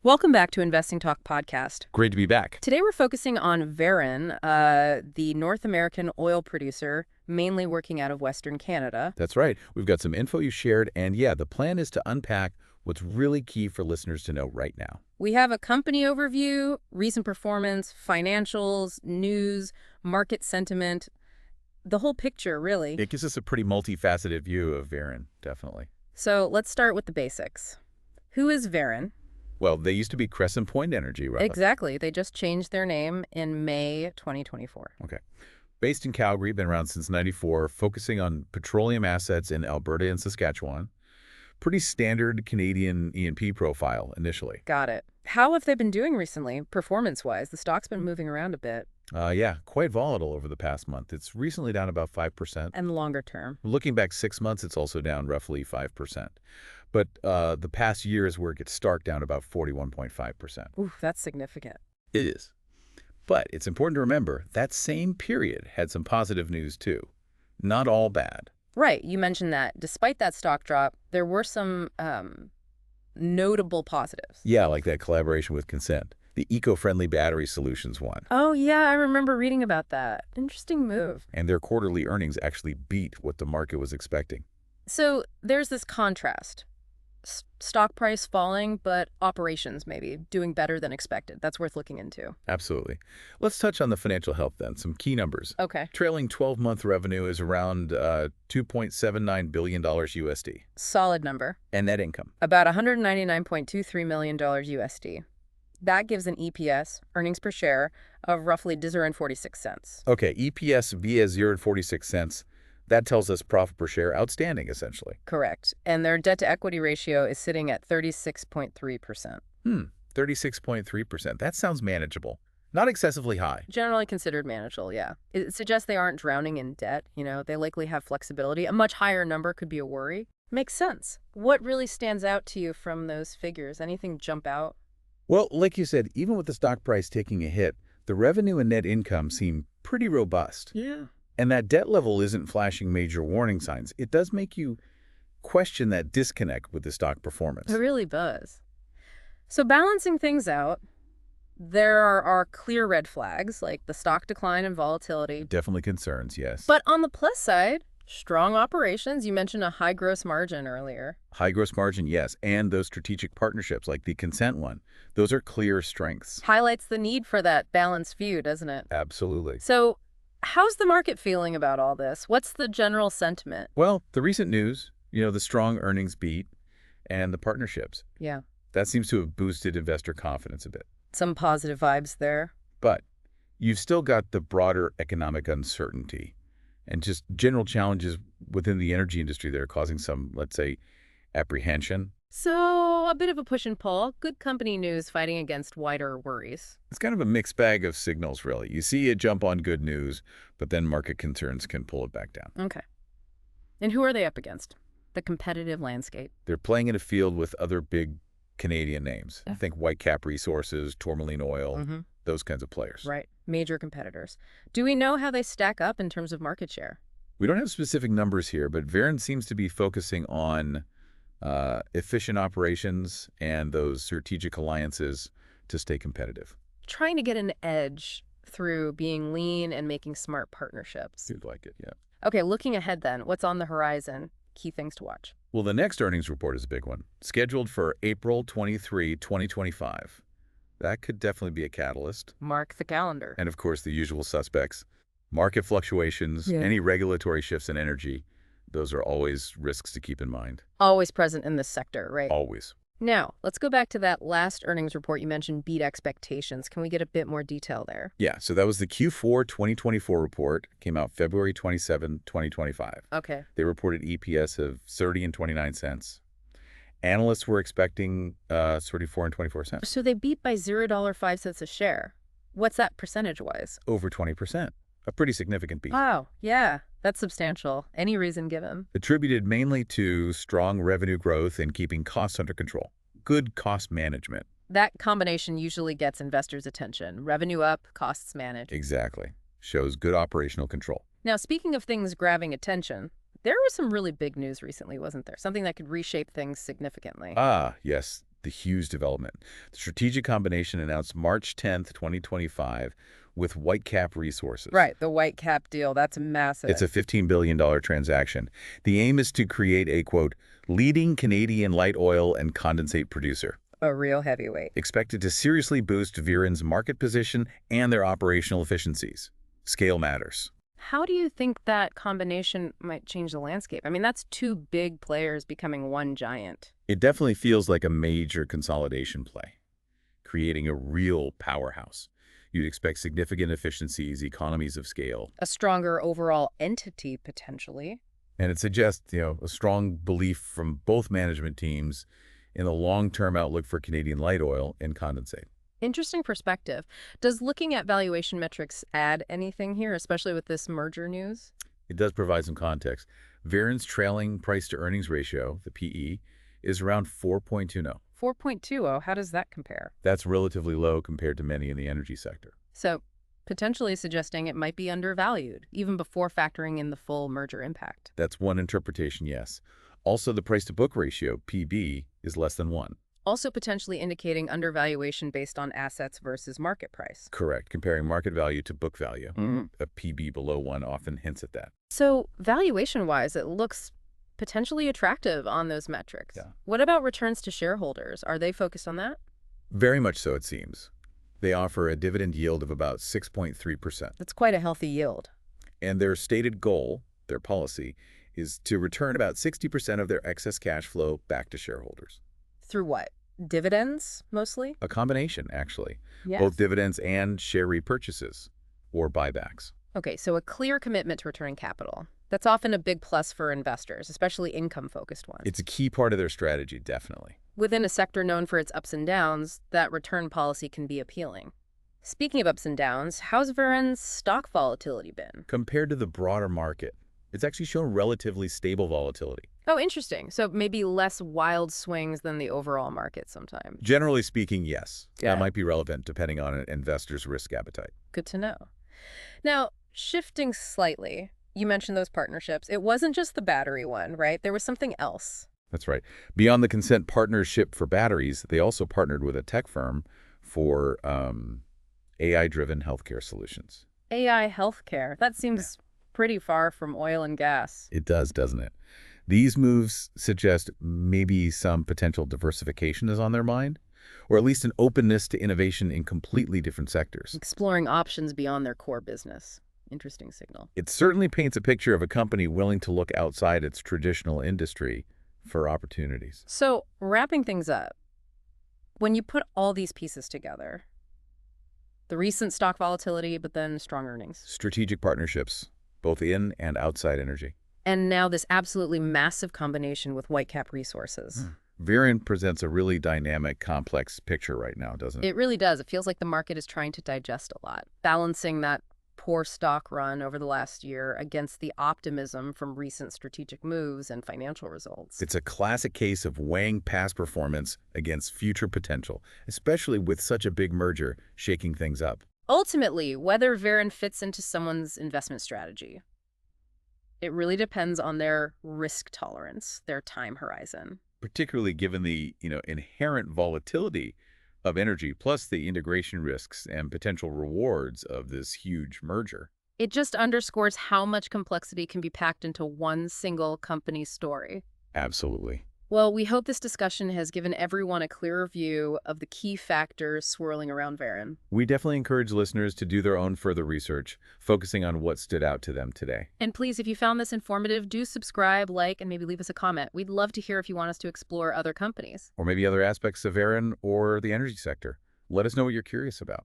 Welcome back to Investing Talk podcast. Great to be back. Today we're focusing on Veren, the North American oil producer, mainly working out of Western Canada. That's right. We've got some info you shared, and yeah, the plan is to unpack what's really key for listeners to know right now. We have a company overview, recent performance, financials, news, market sentiment, the whole picture, really. It gives us a pretty multifaceted view of Veren, definitely. So let's start with the basics. Who is Veren? Well, they used to be Crescent Point Energy, right? Exactly. They just changed their name in May 2024. Okay. Based in Calgary, been around since '94, focusing on petroleum assets in Alberta and Saskatchewan. Pretty standard Canadian E&P profile initially. Got it. How have they been doing recently, performance-wise? The stock's been moving around a bit. Yeah, quite volatile over the past month. It's recently down about 5%. And longer term. Looking back 6 months, it's also down roughly 5%. But the past year is where it gets stark down about 41.5%. Ooh, that's significant. It is. But it's important to remember that same period had some positive news too. Not all bad. Right. You mentioned that. Despite that stock drop, there were some notable positives. Yeah, like that collaboration with Consent. The eco-friendly battery solutions one. Oh, yeah, I remember reading about that. Interesting move. And their quarterly earnings actually beat what the market was expecting. So there's this contrast. Stock price falling, but operations maybe doing better than expected. That's worth looking into. Absolutely. Let's touch on the financial health then, some key numbers. Okay. Trailing 12-month revenue is around $2.79 billion USD. Solid number. And net income. About $199.23 million USD. That gives an EPS, earnings per share, of roughly $0.46. Okay, EPS via $0.46. That tells us profit per share outstanding, essentially. Correct. And their debt-to-equity ratio is sitting at 36.3%. 36.3%. That sounds manageable. Not excessively high. Generally considered manageable, yeah. It suggests they aren't drowning in debt. They likely have flexibility. A much higher number could be a worry. Makes sense. What really stands out to you from those figures? Anything jump out? Well, like you said, even with the stock price taking a hit, the revenue and net income seem pretty robust. Yeah. And that debt level isn't flashing major warning signs. It does make you question that disconnect with the stock performance. It really does. So balancing things out, there are clear red flags, like the stock decline and volatility. Definitely concerns, yes. But on the plus side, strong operations. You mentioned a high gross margin earlier. High gross margin, yes. And those strategic partnerships, like the Consent one, those are clear strengths. Highlights the need for that balanced view, doesn't it? Absolutely. So how's the market feeling about all this? What's the general sentiment? Well, the recent news, the strong earnings beat and the partnerships. Yeah. That seems to have boosted investor confidence a bit. Some positive vibes there. But you've still got the broader economic uncertainty and just general challenges within the energy industry that are causing some, let's say, apprehension. So a bit of a push and pull. Good company news fighting against wider worries. It's kind of a mixed bag of signals, really. You see it jump on good news, but then market concerns can pull it back down. Okay. And who are they up against? The competitive landscape. They're playing in a field with other big Canadian names. Yeah. Think Whitecap Resources, Tourmaline Oil, those kinds of players. Right. Major competitors. Do we know how they stack up in terms of market share? We don't have specific numbers here, but Veren seems to be focusing on efficient operations and those strategic alliances to stay competitive. Trying to get an edge through being lean and making smart partnerships. You'd like it, yeah. Okay, looking ahead then, what's on the horizon? Key things to watch. Well, the next earnings report is a big one, scheduled for April 23, 2025. That could definitely be a catalyst. Mark the calendar. And of course, the usual suspects. Market fluctuations, any regulatory shifts in energy, those are always risks to keep in mind. Always present in this sector, right? Always. Now, let's go back to that last earnings report you mentioned beat expectations. Can we get a bit more detail there? Yeah, so that was the Q4 2024 report, came out February 27, 2025. Okay. They reported EPS of 30.29 cents. Analysts were expecting 34.24 cents. So they beat by $0.05 a share. What's that percentage-wise? Over 20%. A pretty significant beat. Wow, yeah, that's substantial. Any reason given? Attributed mainly to strong revenue growth and keeping costs under control. Good cost management. That combination usually gets investors' attention. Revenue up, costs managed. Exactly. Shows good operational control. Now, speaking of things grabbing attention, there was some really big news recently, wasn't there? Something that could reshape things significantly. Ah, yes. the huge development. The strategic combination announced March 10th, 2025, with Whitecap Resources. Right, the Whitecap deal, that's It's a massive. $15 billion transaction. The aim is to create a, quote, leading Canadian light oil and condensate producer, A real heavyweight. expected to seriously boost Veren's market position and their operational efficiencies. Scale matters. How do you think that combination might change the landscape? I mean, that's two big players becoming one giant. It definitely feels like a major consolidation play, creating a real powerhouse. You'd expect significant efficiencies, economies of scale, A stronger overall entity, potentially. and it suggests, a strong belief from both management teams in the long-term outlook for Canadian light oil and condensate. Interesting perspective. Does looking at valuation metrics add anything here, especially with this merger news? It does provide some context. Veren's trailing price-to-earnings ratio, the PE, is around 4.20. 4.20, how does that compare? That's relatively low compared to many in the energy sector. So, potentially suggesting it might be undervalued, even before factoring in the full merger impact. That's one interpretation, yes. Also, the price-to-book ratio, PB, is less than 1. Also potentially indicating undervaluation based on assets versus market price. Correct. Comparing market value to book value. Mm. A PB below 1 often hints at that. So, valuation-wise, it looks potentially attractive on those metrics. Yeah. What about returns to shareholders? Are they focused on that? Very much so, it seems. They offer a dividend yield of about 6.3%. That's quite a healthy yield. And their stated goal, their policy, is to return about 60% of their excess cash flow back to shareholders. Through what? Dividends, mostly? A combination, actually. Yes. Both dividends and share repurchases or buybacks. Okay, so a clear commitment to returning capital. That's often a big plus for investors, especially income-focused ones. It's a key part of their strategy, definitely. Within a sector known for its ups and downs, that return policy can be appealing. Speaking of ups and downs, how's Veren's stock volatility been? Compared to the broader market, it's actually shown relatively stable volatility. Oh, interesting. So maybe less wild swings than the overall market sometimes. Generally speaking, yes. Yeah. That might be relevant depending on an investor's risk appetite. Good to know. Now, shifting slightly, you mentioned those partnerships. It wasn't just the battery one, right? There was something else. That's right. Beyond the consent partnership for batteries, they also partnered with a tech firm for AI-driven healthcare solutions. AI healthcare. That seems pretty far from oil and gas. It does, doesn't it? These moves suggest maybe some potential diversification is on their mind, or at least an openness to innovation in completely different sectors. Exploring options beyond their core business. Interesting signal. It certainly paints a picture of a company willing to look outside its traditional industry for opportunities. So, wrapping things up, when you put all these pieces together, the recent stock volatility, but then strong earnings, Strategic partnerships, both in and outside energy. and now this absolutely massive combination with Whitecap Resources. Veren presents a really dynamic, complex picture right now, doesn't it? It really does. It feels like the market is trying to digest a lot, balancing that poor stock run over the last year against the optimism from recent strategic moves and financial results. It's a classic case of weighing past performance against future potential, especially with such a big merger shaking things up. Ultimately, whether Veren fits into someone's investment strategy, it really depends on their risk tolerance, their time horizon. Particularly given the inherent volatility of energy, plus the integration risks and potential rewards of this huge merger. It just underscores how much complexity can be packed into one single company's story. Absolutely. Well, we hope this discussion has given everyone a clearer view of the key factors swirling around Veren. We definitely encourage listeners to do their own further research, focusing on what stood out to them today. And please, if you found this informative, do subscribe, like, and maybe leave us a comment. We'd love to hear if you want us to explore other companies. Or maybe other aspects of Veren or the energy sector. Let us know what you're curious about.